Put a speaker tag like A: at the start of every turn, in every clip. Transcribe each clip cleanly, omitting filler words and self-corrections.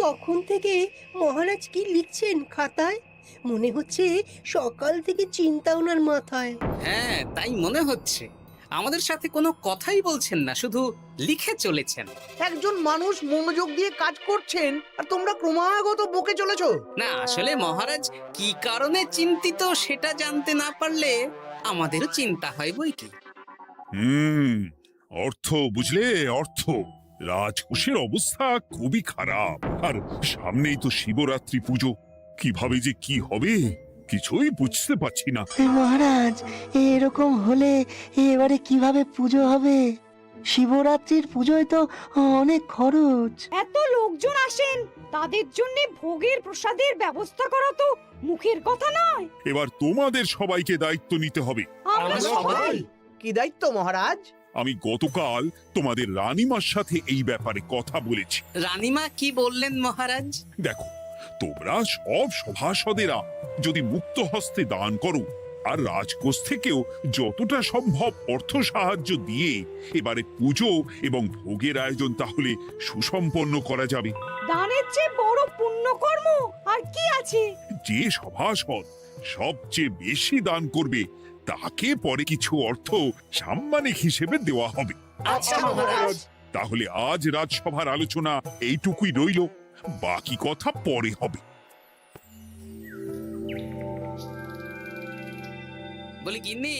A: তখন থেকে মহারাজ কি লিখছেন খাতায়? মনে হচ্ছে সকাল থেকে চিন্তা ওনার মাথায়।
B: হ্যাঁ, তাই মনে হচ্ছে। আমাদের সাথে কোনো কথাই বলছেন না, শুধু লিখে চলেছেন।
C: একজন মানুষ মনোযোগ দিয়ে কাজ করছেন আর তোমরা ক্রমাগত বকে চলেছো।
B: না, আসলে মহারাজ কি কারণে চিন্তিত সেটা জানতে না পারলে আমাদেরও চিন্তা হয় বই কি।
D: হুম অর্থ বুঝলে, অর্থ। রাজকোষের অবস্থা খুবই খারাপ, আর সামনেই তো শিবরাত্রি পুজো। কিভাবে যে কি হবে কিছুই বুঝতে পারছি না।
E: মহারাজ, এরকম হলে এবারে কিভাবে পুজো হবে? শিবরাত্রির পুজোয় তো অনেক খরচ।
F: এত লোকজন আসেন, তাদের জন্য ভোগের প্রসাদের ব্যবস্থা করা তো মুখের কথা নয়।
D: এবার তোমাদের সবাইকে দায়িত্ব নিতে হবে।
F: আমরা সবাই
C: কি দায়িত্ব মহারাজ?
D: আমি গতকাল তোমাদের রানীমার সাথে এই ব্যাপারে কথা বলেছি।
B: রানীমা কি বললেন মহারাজ?
D: দেখো, তোমরা সব সভাসদেরা যদি মুক্ত হস্তে দান করো, আর রাজকোষ থেকেও যতটা সম্ভব অর্থ সাহায্য দিয়ে এবারে পুজো এবং ভোগের আয়োজন তাহলে সুসম্পন্ন করা যাবে।
F: দানের চেয়ে বড় পুণ্যকর্ম আর কি আছে?
D: যে সভাসদ সবচেয়ে বেশি দান করবে তাকে পরে কিছু অর্থ সাম্মানিক হিসেবে দেওয়া হবে।
F: আচ্ছা মহারাজ।
D: তাহলে আজ রাজসভার আলোচনা এইটুকুই রইল, বাকি কথা পরে হবে।
B: বলি গিন্নি,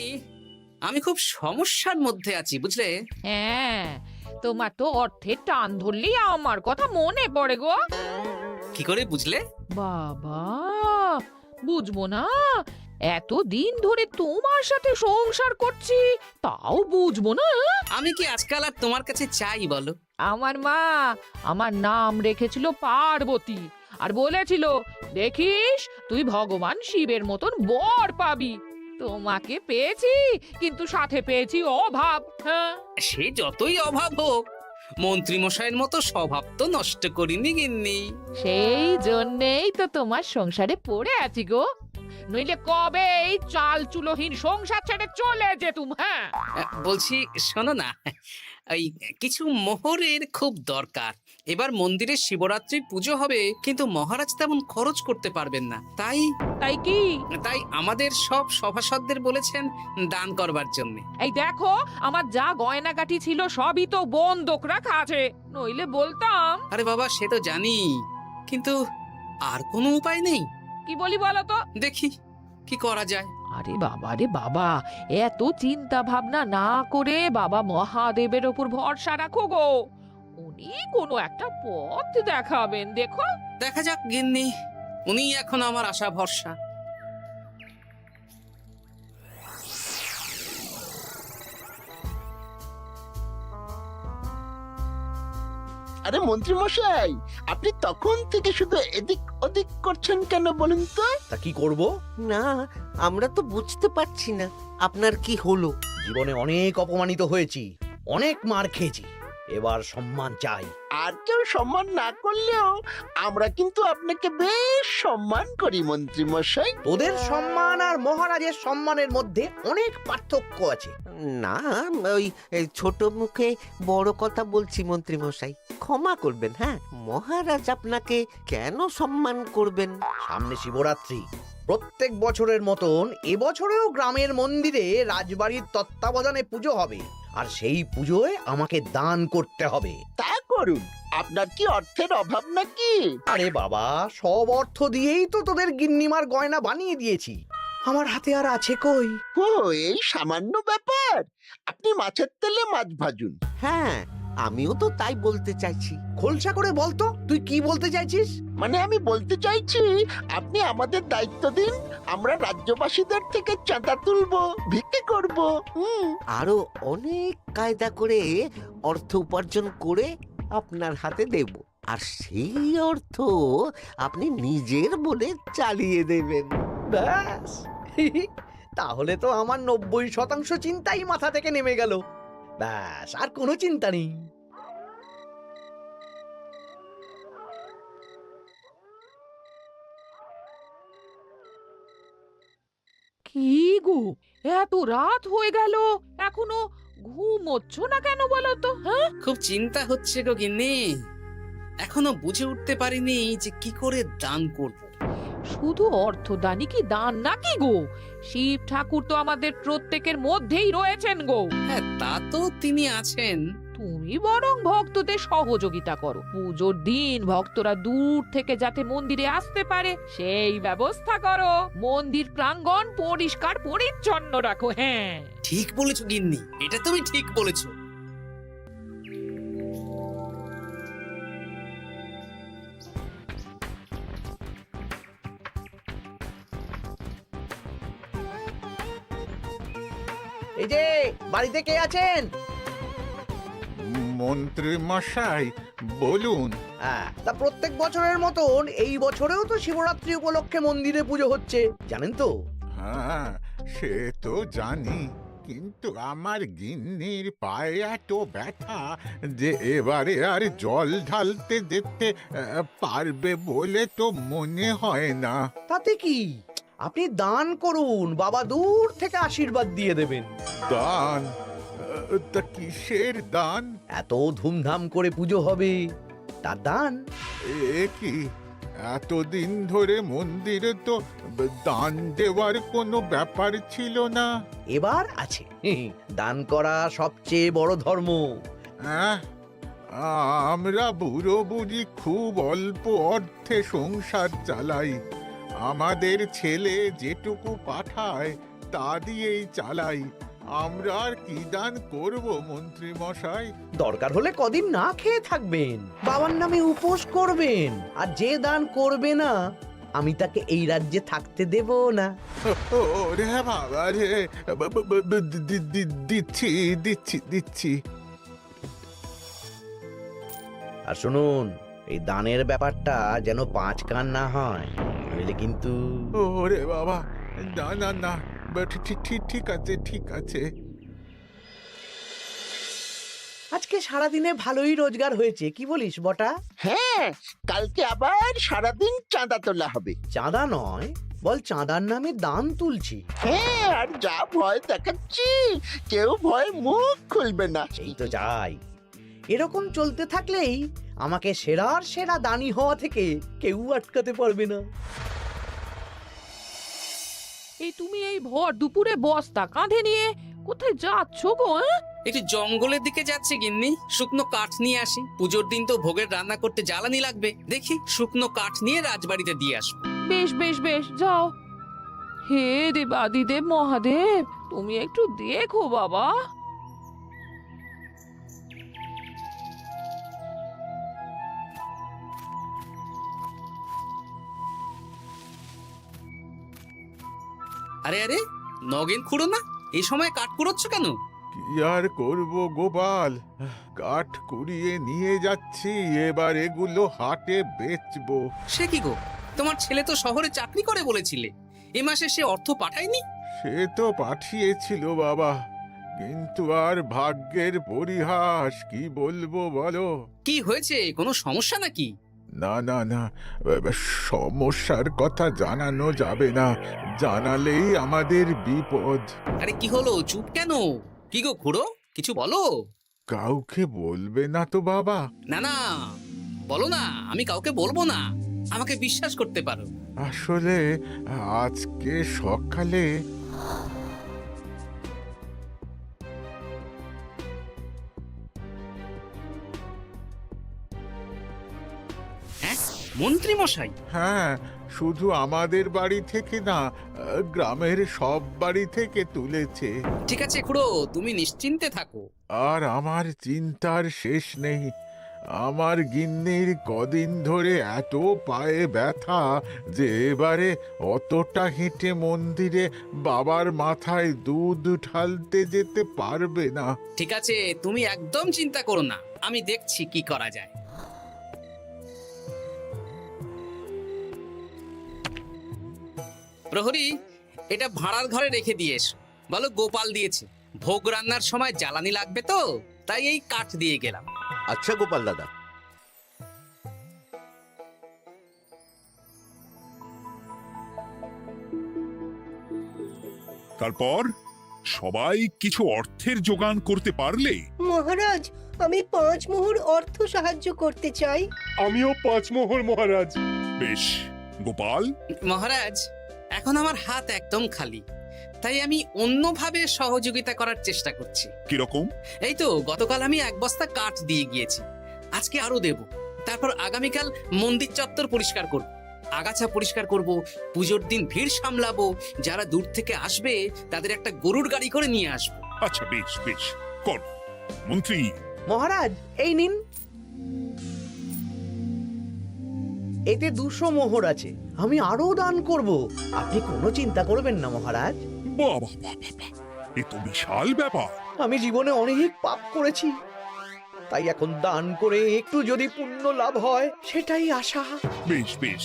B: আমি খুব সমস্যার মধ্যে আছি বুঝলে।
G: হ্যাঁ, তোমার তো অর্থের টান ধরলেই আমার কথা মনে পড়ে গো।
B: কি করে বুঝলে?
G: বাবা, বুঝবো না? এতদিন ধরে তোমার সাথে সংসার করছি, তাও বুঝবো না?
B: আমি কি আজকাল আর তোমার কাছে চাই বলো?
G: আমার মা আমার নাম রেখেছিল পার্বতী, আর বলেছিল দেখিস তুই ভগবান শিবের মতন বর পাবি। তোমাকে পেয়েছি, কিন্তু সাথে পেয়েছি অভাব। হ্যাঁ,
B: সে যতই অভাব হোক, মন্ত্রী মশাইয়ের মতো স্বভাব তো নষ্ট করিনি গিন্নি।
G: সেই জন্যেই তো তোমার সংসারে পড়ে আছি গো, নইলে কবে এই চাল চুলোহীন সংসার ছেড়ে চলে যেতুম। হ্যাঁ,
B: বলছি শোনো না, এই কিছু মোহরের খুব দরকার। এবার মন্দিরে শিবরাত্রির পুজো হবে, কিন্তু মহারাজ তেমন খরচ করতে পারবেন না। তাই
G: তাই কি?
B: তাই আমাদের সব সভাসদদের বলেছেন দান করবার জন্য।
G: এই দেখো, আমার যা গয়নাগাটি ছিল সবই তো বন্ধক রাখা আছে, নইলে বলতাম।
B: আরে বাবা, সে তো জানি, কিন্তু আর কোনো উপায় নেই।
G: কি বলি বলো তো?
B: দেখি কি করা যায়।
G: আরে বাবা রে বাবা, এত চিন্তা ভাবনা না করে বাবা মহাদেবের ওপর ভরসা রাখো গো, উনি কোনো একটা পথ দেখাবেন। দেখো,
B: দেখা যাক গিন্নি, উনি এখন আমার আশা ভরসা।
H: আরে মন্ত্রী মশাই, আপনি তখন থেকে শুধু এদিক ওদিক করছেন কেন বলুন তো?
C: তা কি করব?
I: না, আমরা তো বুঝতে পারছি না আপনার কি হলো।
C: জীবনে অনেক অপমানিত হয়েছি, অনেক মার খেয়েছি, এবার সম্মান চাই।
H: আর কেউ সম্মান না করলেও আমরা কিন্তু আপনাকে বেশ সম্মান করি মন্ত্রী মশাই।
C: তোদের সম্মান আর মহারাজের সম্মানের মধ্যে অনেক পার্থক্য আছে।
I: না, ওই এই ছোট মুখে বড় কথা বলছি মন্ত্রী মশাই, ক্ষমা করবেন। হ্যাঁ, মহারাজ আপনাকে কেন সম্মান করবেন?
C: সামনে শিবরাত্রি, প্রত্যেক বছরের মতন এবছরেও গ্রামের মন্দিরে রাজবাড়ির তত্ত্বাবধানে পুজো হবে, আর সেই পুজোয় আমাকে দান করতে হবে।
H: তা করুন, আপনার কি অর্থের অভাব নাকি?
C: আরে বাবা, সব অর্থ দিয়েই তো তোদের গিন্নিমার গয়না বানিয়ে দিয়েছি, আমার হাতে আর আছে কই?
H: ও, এই সামান্য ব্যাপার। আপনি মাছের তেলে মাছ ভাজুন।
I: হ্যাঁ, আমিও তো তাই বলতে চাইছি।
C: খোলসা করে বলতো তুই কি বলতে চাইছিস?
H: মানে আমি বলতে চাইছি, আপনি আমাদের দায়িত্ব দিন, আমরা রাজ্যবাসীদের থেকে চাঁদা তুলবো, ভিক্ষে করবো।
I: আরো অনেক কায়দা করে অর্থ উপার্জন করে আপনার হাতে দেব, আর সেই অর্থ আপনি নিজের বলে চালিয়ে দেবেন।
C: ব্যাস, তাহলে তো আমার 90% চিন্তাই মাথা থেকে নেমে গেল। ব্যাস, আর কোনো চিন্তা নেই।
G: কি গো, এত রাত হয়ে গেল, এখনো ঘুমোচ্ছ না কেন বলো তো? হ্যাঁ,
B: খুব চিন্তা হচ্ছে গো গিন্নি। এখনো বুঝে উঠতে পারিনি যে কি করে দান করব।
G: শুধু অর্থদানই কি দান নাকি গো? শিব ঠাকুর তো আমাদের প্রত্যেকের মধ্যেই রয়েছেন গো।
B: হ্যাঁ, তা তো তিনি আছেন।
G: তুমি বরং ভক্তদের সহযোগিতা করো। পুজোর দিন ভক্তরা দূর থেকে যাতে মন্দিরে আসতে পারে সেই ব্যবস্থা করো। মন্দির প্রাঙ্গণ পরিষ্কার পরিচ্ছন্ন রাখো। হ্যাঁ,
B: ঠিক বলেছো গিন্নি, এটা তুমি ঠিক বলেছো।
C: এই যে বাড়িতে কে আছেন?
H: মন্ত্রী মশাই বলুন।
C: হ্যাঁ, তা প্রত্যেক বছরের মতন এই বছরেও তো শিবরাত্রি উপলক্ষে মন্দিরে পুজো হচ্ছে, জানেন তো?
H: হ্যাঁ, সে তো জানি, কিন্তু আমার গিন্নির পায়ে এত ব্যথা যে এবারে আর জল ঢালতে যেতে পারবে বলে তো মনে হয় না।
C: তাতে কি, আপনি দান করুন, বাবা দূর থেকে আশীর্বাদ দিয়ে দেবেন।
H: দান? তা কিসের দান?
C: এত ধুমধাম করে পুজো হবে, তার দান।
H: এ কি, এতদিন ধরে মন্দিরে তো দান দেওয়ার কোনো ব্যাপার ছিল না।
C: এবার আছে। দান করা সবচেয়ে বড় ধর্ম।
H: হ্যাঁ, আমরা বুড়ো বুড়ি খুব অল্প অর্থে সংসার চালাই। আমাদের ছেলে যেটুকু পাঠায় তা দিয়েই চালাই। আমরা আর কি দান করব মন্ত্রী মশাই?
C: দরকার হলে কদিন না খেয়ে থাকবেন, বাবার নামে উপোস করবেন, আর যে দান করবে না আমি তাকে এই রাজ্যে থাকতে দেব না।
H: ওরে বাবা রে, দিচ্ছি দিচ্ছি দিচ্ছি।
C: আর শুনুন, এই দানের ব্যাপারটা যেন 5 কান না হয়, নইলে কিন্তু।
H: ওরে বাবা, না না না, ঠিক আছে ঠিক আছে।
C: আজকে সারাদিনে ভালোই রোজগার হয়েছে, কি বলিস বটা?
J: হ্যাঁ, কালকে আবার সারাদিন চাঁদা তোলা হবে।
C: চাঁদা নয়, বল চাঁদার নামে দান তুলছি।
J: হ্যাঁ, আর যা ভয় দেখাচ্ছি, কেউ ভয় মুখ খুলবে না।
C: এই তো যাই, এরকম চলতে থাকলেই আমাকে সেরার সেরা দানি হওয়া থেকে কেউ আটকাতে পারবে না।
G: এই তুমি এই ভর দুপুরে বস্তা কাঁধে নিয়ে কোথায় যাচ্ছ গো?
B: একটু জঙ্গলের দিকে যাচ্ছে গিন্নি, শুকনো কাঠ নিয়ে আসি। পুজোর দিন তো ভোগের রান্না করতে জ্বালানি লাগবে, দেখি শুকনো কাঠ নিয়ে রাজবাড়িতে দিয়ে আসবো।
G: বেশ বেশ বেশ, যাও। হে দেবাদিদেব মহাদেব, তুমি একটু দেখো বাবা।
B: আরে আরে, নগেন খুঁড়ো না, এই সময় কাঠ কুড়োচ্ছ কেন?
H: কি আর করব গোপাল, কাঠ কুড়িয়ে নিয়ে যাচ্ছি, এবার এগুলো হাটে বেচবো।
B: সে কি গো, তোমার ছেলে তো শহরে চাকরি করে বলেছিলে, এ মাসে সে অর্থ পাঠায়নি?
H: সে তো পাঠিয়েছিল বাবা, কিন্তু আর ভাগ্যের পরিহাস, কি বলবো বলো।
B: কি হয়েছে, কোনো সমস্যা নাকি?
H: না না না, সমস্যার কথা জানানো যাবে না, জানালেই আমাদের বিপদ।
B: আরে কি হলো, চুপ কেন? কি গো খুড়ো, কিছু বলো।
H: কাউকে বলবে না তো বাবা?
B: না না, বলো না, আমি কাউকে বলবো না, আমাকে বিশ্বাস করতে পারো।
H: আসলে আজকে সকালে
B: হ্যাঁ, মন্ত্রী মশাই?
H: হ্যাঁ, শুধু আমাদের বাড়ি থেকে না, গ্রামের সব বাড়ি থেকে তুলেছে।
B: ঠিক আছে খুড়ো, তুমি নিশ্চিন্তে থাকো।
H: আর আমার চিন্তার শেষ নেই। আমার গিন্নির কদিন ধরে এত পায়ে ব্যথা যে এবারে অতটা হেঁটে মন্দিরে বাবার মাথায় দুধ ঢালতে যেতে পারবে না।
B: ঠিক আছে, তুমি একদম চিন্তা করো না, আমি দেখছি কি করা যায়। প্রহরী, এটা ভাড়ার ঘরে রেখে দিয়ে এসো। বলো গোপাল দিয়েছে, ভোগ রান্নার সময় জ্বালানি লাগবে তো, তাই এই কাঠ দিয়ে গেলাম।
I: আচ্ছা গোপাল দাদা।
D: তারপর সবাই কিছু অর্থের যোগান করতে পারলে
A: মহারাজ, আমি 5 মোহর অর্থ সাহায্য করতে চাই।
K: আমিও 5 মোহর মহারাজ।
D: বেশ। গোপাল,
B: মহারাজ, এখন আমার হাত একদম খালি, তাই আমি অন্যভাবে সহযোগিতা করার চেষ্টা করছি।
D: কিরকম?
B: এই তো গতকাল আমি 1 বস্তা কাঠ দিয়ে গিয়েছি, আজকে আরো দেব। তারপর আগামীকাল মন্দির চত্বর পরিষ্কার করব, আগাছা পরিষ্কার করব, পুজোর দিন ভিড় সামলাবো, যারা দূর থেকে আসবে তাদের একটা গরুর গাড়ি করে নিয়ে আসবো।
D: আচ্ছা, বেশ বেশ, কর। মন্ত্রী,
C: মহারাজ এই নিন, এতে 200 মোহর আছে। আমি আরো দান করব, আপনি কোনো চিন্তা করবেন না মহারাজ।
D: বাহ বাহ বাহ বাহ বাহ, এ তো বিশাল ব্যাপার।
C: আমি জীবনে অনেক পাপ করেছি, তাই এখন দান করে একটু যদি পুণ্য লাভ হয় সেটাই আশা।
D: বেশ বেশ।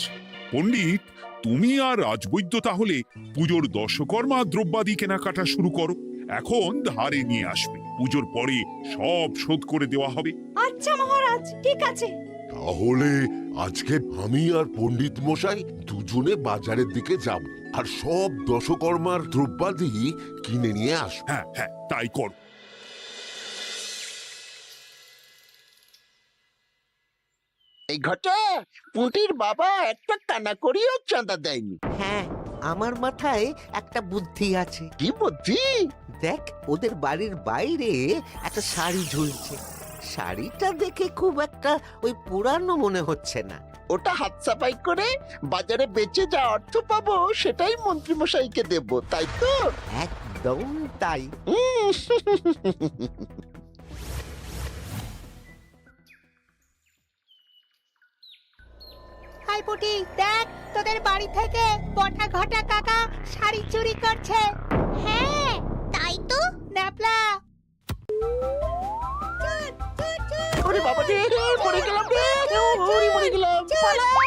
D: পণ্ডিত, তুমি আর রাজবৈদ্য তাহলে পুজোর দশকর্মা দ্রব্যাদি কেনাকাটা শুরু করো। এখন ধারে নিয়ে আসবে, পুজোর পরে সব শোধ করে দেওয়া হবে।
F: আচ্ছা মহারাজ, ঠিক আছে।
K: তাহলে আজকে আমি আর পণ্ডিত মশাই দুজনে বাজারের দিকে যাব আর সব দশকর্মার দ্রব্যাদি কিনে নিয়ে আসব।
D: হ্যাঁ হ্যাঁ, তাই কর।
J: এই ঘটা পুঁটির বাবা একটা কানা করিও চাঁদা দেয়নি।
I: হ্যাঁ, আমার মাথায় একটা বুদ্ধি আছে।
J: কি বুদ্ধি?
I: দেখ, ওদের বাড়ির বাইরে একটা শাড়ি ঝুলছে। শাড়িটা দেখে খুব একটা ওই পুরানো মনে হচ্ছে না।
J: ওটা হাত সাফাই করে বাজারে বেচে যা অর্থ পাবো সেটাই মন্ত্রী মশাইকে দেব, তাই তো?
I: একদম তাই।
F: হাই পুটি, দেখ তোদের বাড়ি থেকে বটা ঘটা কাকা শাড়ি চুরি করছে। হ্যাঁ তাই তো। ন্যাপলা,
J: ওরে বাবা রে, মরে গেলাম রে, ওরে মরে গেলাম। পালাও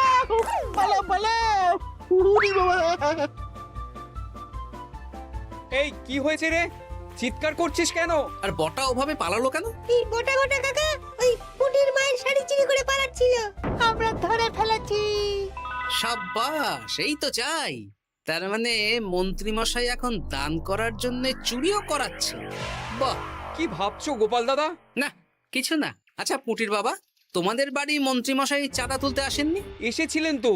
J: পালাও পালাও, ওরে বাবা।
L: এই কি হয়েছে রে? চিৎকার করছিস কেন?
B: আর বটা ওভাবে পালালো কেন?
F: এই বটা ঘটা কাকা ওই পুটির মায়ের শাড়ি চুরি করে পালাচ্ছিল, আমরা ধরে ফেলেছি।
B: সাব্বাস, এই তো চাই। তার মানে মন্ত্রী মশাই এখন দান করার জন্য চুরিও করাচ্ছে। বাহ!
L: কি ভাবছো গোপাল দাদা?
B: না, কিছু না। আচ্ছা পুটির বাবা, তোমাদের বাড়ি মন্ত্রী মশাই চাঁদা তুলতে আসেননি?
L: এসেছিলেন তো,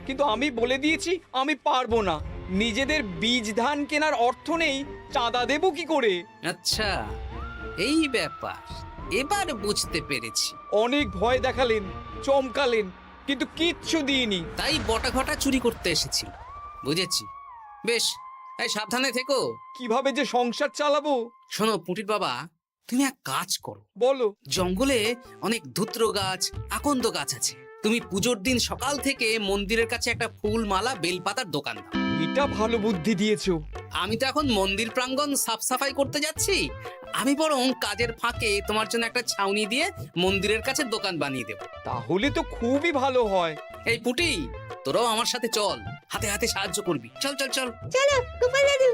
L: কিন্তু আমি বলে দিয়েছি আমি পারবো না। নিজেদের বীজ ধান কেনার অর্থ নেই, চাঁদা দেবো কি করে?
B: আচ্ছা, এই ব্যাপার, এবার বুঝতে পেরেছি।
L: অনেক ভয় দেখালেন, চমকালেন, কিন্তু কিচ্ছু দিইনি।
B: তাই বটা ঘটা চুরি করতে এসেছিল, বুঝেছি। বেশ, এই সাবধানে থেকো।
L: কিভাবে যে সংসার চালাবো?
B: শোনো পুটির বাবা, তুমি এক কাজ করো।
L: বলো।
B: জঙ্গলে অনেক ধুত্র গাছ, আকন্দ গাছ আছে। তুমি পুজোর দিন সকাল থেকে মন্দিরের কাছে একটা ফুল মালা বেলপাতার দোকান দাও।
L: এটা ভালো বুদ্ধি দিয়েছো।
B: আমি তো এখন মন্দির প্রাঙ্গণ সাফ সাফাই করতে যাচ্ছি, আমি বরং কাজের ফাঁকে তোমার জন্য একটা ছাউনি দিয়ে মন্দিরের কাছে দোকান বানিয়ে দেব।
L: তাহলে তো খুবই ভালো হয়।
B: এই পুটি, তোরাও আমার সাথে চল, হাতে হাতে সাহায্য করবি। চল চল চল।
F: চলো গোপাল দাদু।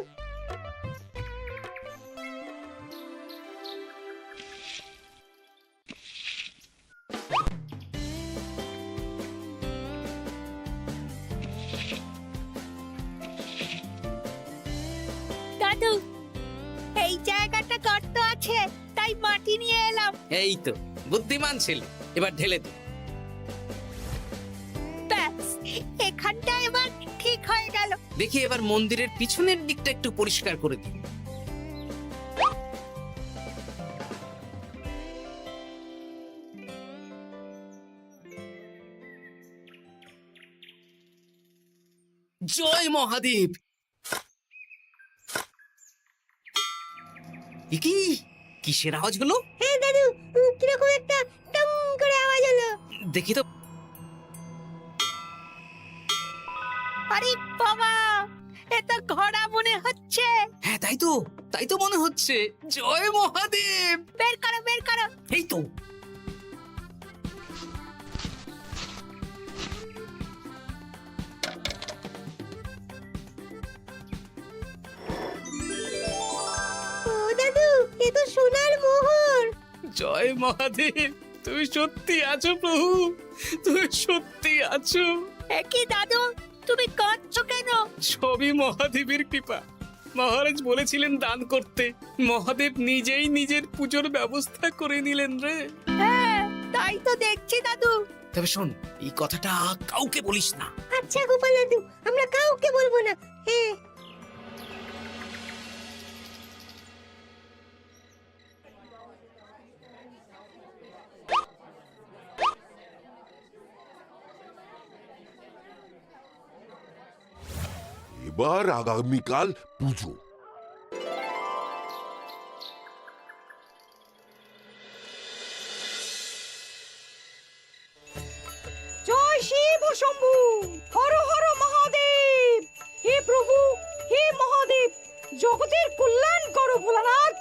F: দাদু, এই জায়গাটা গর্ত আছে, তাই মাটি নিয়ে এলাম।
B: এই তো বুদ্ধিমান ছেলে, এবার ঢেলে দে।
F: ব্যাস, এখানটা এবার ঠিক হয়ে গেল।
B: দেখি এবার মন্দিরের পিছনের দিকটা একটু পরিষ্কার করে দিই। জয় মহাদেব। এ কি, কিসের আওয়াজ হলো?
F: হ্যাঁ দাদু, কিরকম একটা টং করে আওয়াজ হলো।
B: দেখি তো।
F: আরে বাবা, এটা ঘোড়া মনে হচ্ছে।
B: হ্যাঁ তাই তো মনে হচ্ছে। জয় মহাদেব।
F: বের করো বের করো।
B: এই তো।
F: ও দাদু, এ তো সোনার মোহর।
B: জয় মহাদেব, তুমি সত্যি আছো প্রভু, তুমি সত্যি আছো।
F: একই দাদু, তুমি কাঁদছো কেন?
B: সবই মহাদেবের কৃপা। মহারাজ বলেছিলেন দান করতে, মহাদেব নিজেই নিজের পুজোর ব্যবস্থা করে নিলেন রে।
F: হ্যাঁ তাই তো দেখছি দাদু।
B: তবে শোন, এই কথাটা কাউকে বলিস না।
A: আচ্ছা গোপাল দাদু, আমরা কাউকে বলবো না। হ্যাঁ।
K: এবার আগামীকাল পুজো।
F: জয় শিব শম্ভু, হর হর মহাদেব। হে প্রভু, হে মহাদেব, জগতের কল্যাণ করো ভোলানাথ।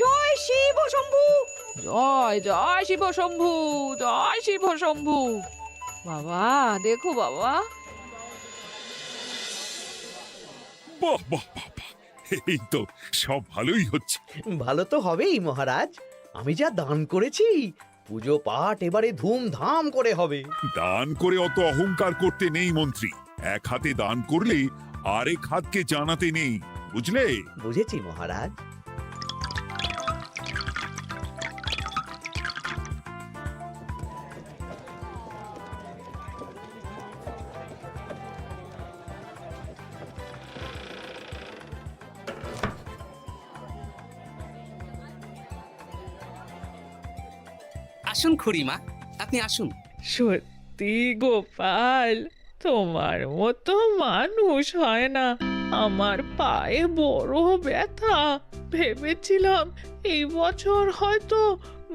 F: জয় শিব শম্ভু।
G: জয় জয় শিব শম্ভু, জয় শিব শম্ভু। বাবা দেখো বাবা,
D: বাহ বাহ বাহ বাহ, এই তো সব ভালোই হচ্ছে।
C: ভালো তো হবেই মহারাজ, আমি যা দান করেছি পুজো পাঠ এবারে ধুমধাম করে হবে।
D: দান করে অত অহংকার করতে নেই মন্ত্রী। এক হাতে দান করলে আরেক হাতকে জানাতে নেই, বুঝলে?
C: বুঝেছি মহারাজ।
B: আসুন খুড়িমা, আপনি আসুন।
G: সত্যি গোপাল, তোমার মতো মানুষ হয় না। আমার পায়ে বড় ব্যথা, ভেবেছিলাম এই বছর হয়তো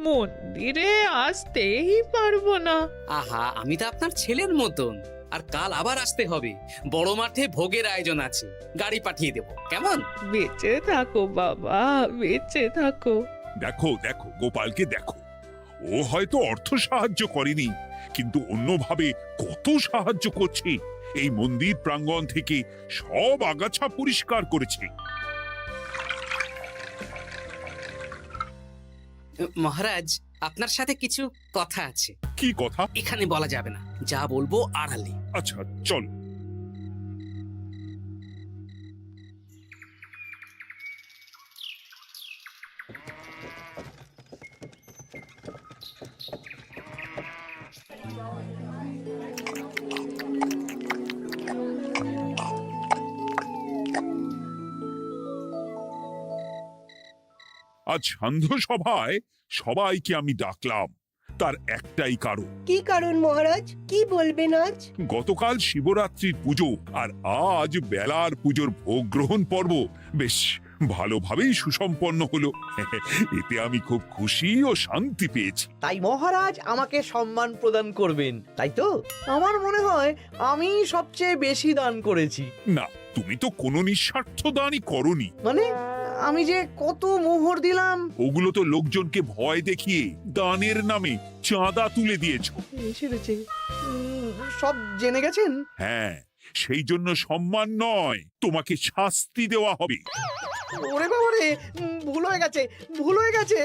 G: মন্দিরে আসতেই পারবো না।
B: আহা, আমি তো আপনার ছেলের মতন। আর কাল আবার আসতে হবে, বড় মাঠে ভোগের আয়োজন আছে, গাড়ি পাঠিয়ে দেব, কেমন?
G: বেঁচে থাকো বাবা, বেঁচে থাকো।
D: দেখো দেখো গোপালকে দেখো, ও হয়তো অর্থ সাহায্য করেনি, কিন্তু অন্যভাবে কত সাহায্য করছে। এই মন্দির প্রাঙ্গণ থেকে সব আগাছা পরিষ্কার করেছে।
B: মহারাজ, আপনার সাথে কিছু কথা আছে।
D: কি কথা?
B: এখানে বলা যাবে না, যা বলবো আড়ালে।
D: আচ্ছা চল। আজ সান্ধ্য সভায় সবাইকে আমি ডাকলাম, তার একটাই কারণ।
A: কি কারণ মহারাজ? কি বলবেন আজ?
D: গতকাল শিবরাত্রির পুজো আর আজ বেলার পুজোর ভোগ গ্রহণ পর্ব বেশ ভালোভাবেই সুসম্পন্ন হলো। এতে আমি খুব খুশি ও শান্তি পেয়েছি।
C: তাই মহারাজ আমাকে সম্মান প্রদান করবেন, তাই তো? আমার মনে হয় আমি সবচেয়ে বেশি দান করেছি।
D: না, তুমি তো কোনো নিঃস্বার্থ দানই করনি।
C: মানে আমি যে কত মোহর দিলাম।
D: ওগুলো তো লোকজনকে ভয় দেখিয়ে দানের নামে চাঁদা তুলে দিয়েছো।
C: সব জেনে গেছেন।
D: হ্যাঁ, সেই জন্য সম্মান নয়, তোমাকে শাস্তি দেওয়া হবে।
C: ওরে বাবা রে, ভুল হয়ে গেছে, ভুল হয়ে গেছে।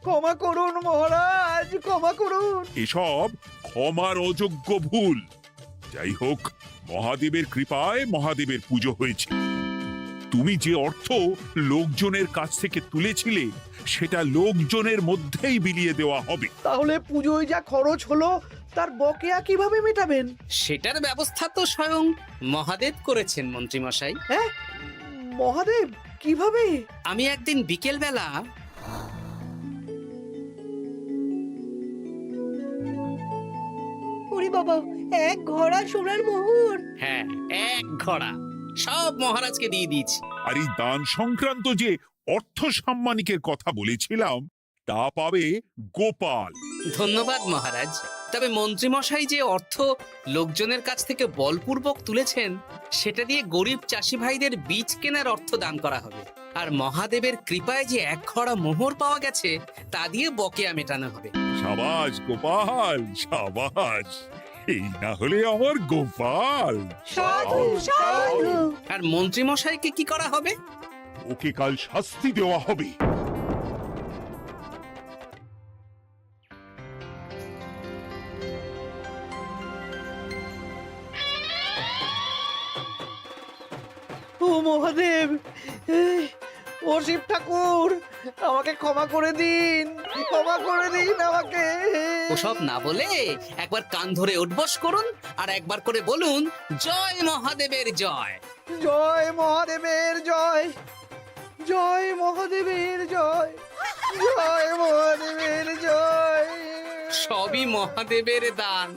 C: ক্ষমা করুন মহারাজ, ক্ষমা করুন।
D: এসব ক্ষমার অযোগ্য ভুল। যাই হোক, মহাদেবের কৃপায় মহাদেবের পুজো হয়েছে। তুমি যে অর্থ লোকজনের কাছ থেকে তুলেছিলে সেটা লোকজনের মধ্যেই বিলিয়ে দেওয়া হবে।
C: তাহলে পুজোয় যা খরচ হলো তার বকেয়া কিভাবে মেটাবেন?
B: সেটার ব্যবস্থা তো স্বয়ং মহাদেব করেছেন মন্ত্রী মশাই।
C: হ্যাঁ, মহাদেব কিভাবে?
B: আমি একদিন বিকেল বেলা
A: ওরে বাবা, এক ঘোড়া সোনার মোহর।
B: হ্যাঁ, এক ঘোড়া সব মহারাজকে দিয়ে দিয়েছি।
D: আর এই দান সংক্রান্ত যে অর্থ সাম্মানিকের কথা বলেছিলাম তা পাবে গোপাল।
B: ধন্যবাদ মহারাজ। তবে মন্ত্রী মশাই যে অর্থ লোকজনের কাছ থেকে বলপূর্বক তুলেছেন সেটা দিয়ে গরিব চাষি ভাইদের বীজ কেনার অর্থ দান করা হবে। আর মহাদেবের কৃপায় যে এক খড়া মোহর পাওয়া গেছে তা দিয়ে বকেয়া মেটানো হবে।
D: সাবাস গোপাল, সাবাস। এই না হলে আমার গোপাল।
A: সাধু সাধু।
B: আর মন্ত্রী মশাইকে কি করা হবে?
D: ওকে কাল শাস্তি দেওয়া হবে।
C: মহাদেব, ও শিব ঠাকুর, আমাকে ক্ষমা করে দিন, ক্ষমা করে দিন আমাকে।
B: ওসব না বলে একবার কান ধরে উঠবস করুন আর একবার করে বলুন জয় মহাদেবের জয়।
C: জয় মহাদেবের জয়, জয় মহাদেবের জয়, জয় মহাদেবের জয়।
B: সবই মহাদেবের দান।